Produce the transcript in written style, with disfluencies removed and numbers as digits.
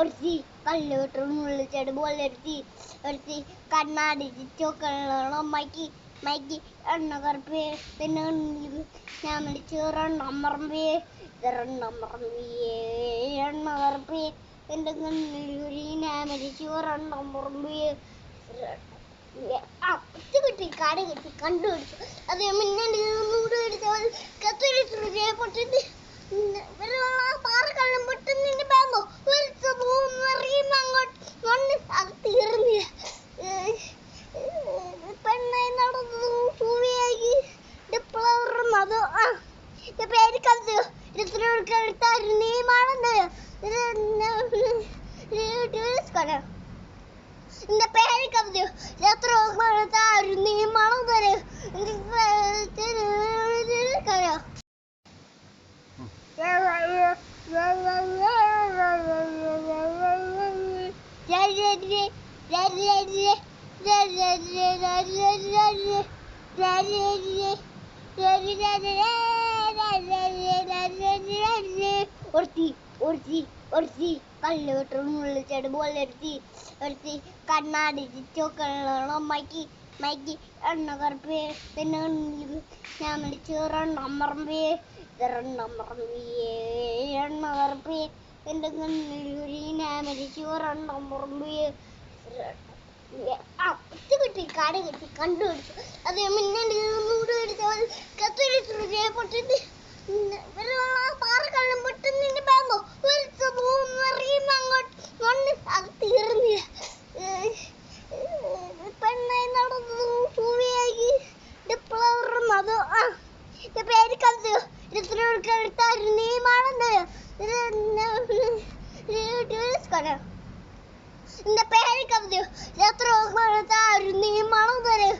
ഒരുത്തി കല്ലോട്ടുള്ളിൽ ചെടുപോലെ ഒരുത്തി കണ്ണാടി ചോക്കണം മൈക്ക് എണ്ണ കറുപ്പേ പിന്നെ ഞാൻ വിളിച്ചു റണ്ണമ്മറമ്പിയെ എണ്ണ കറുപ്പേ എൻ്റെ കണ്ണിലൂരി ഞാൻ വിളിച്ചു റണ്ണമ്മറമ്പിയെ കിട്ടി കട കിട്ടി കണ്ടുപിടിച്ചു അത് പൊട്ടിട്ട് പാറക്കള്ളം പൊട്ടുന്നതിന്റെ ബാങ്കോ അങ്ങോട്ട് തീർന്നില്ല പെണ്ണായി നടന്നു ചൂവിയായി അത് പേര് കണ്ടോ നീമാണെന്നോ இந்த பேரை கவிதை எத்தனை நீ மனம் தரு ഒരുത്തി കല്ലോട്ടുള്ളിൽ ചെടുപോലെ ഒരുത്തി കണ്ണാടി ചോക്കണം മൈക്ക് എണ്ണ കറുപ്പേ പിന്നെ ഞാൻ വിളിച്ചു റണ്ണമ്മറമ്പിയെ എണ്ണ കറുപ്പേ എൻ്റെ കണ്ണിലൂരി ഞാൻ വിളിച്ചു റണ്ണമ്മറമ്പിയെ കിട്ടി കട കിട്ടി കണ്ടുപിടിച്ചു അത് പൊട്ടിട്ട് പാറക്കള്ളം പൊട്ടുന്നതിന്റെ ബാങ്കോ അങ്ങോട്ട് തീർന്നില്ല പെണ്ണായി നടന്നു ചൂവിയായി അത് പേര് കണ്ടോ നീമാണെന്നോ இந்த பேரை கவிதை எத்தனை நீ மனம் தரு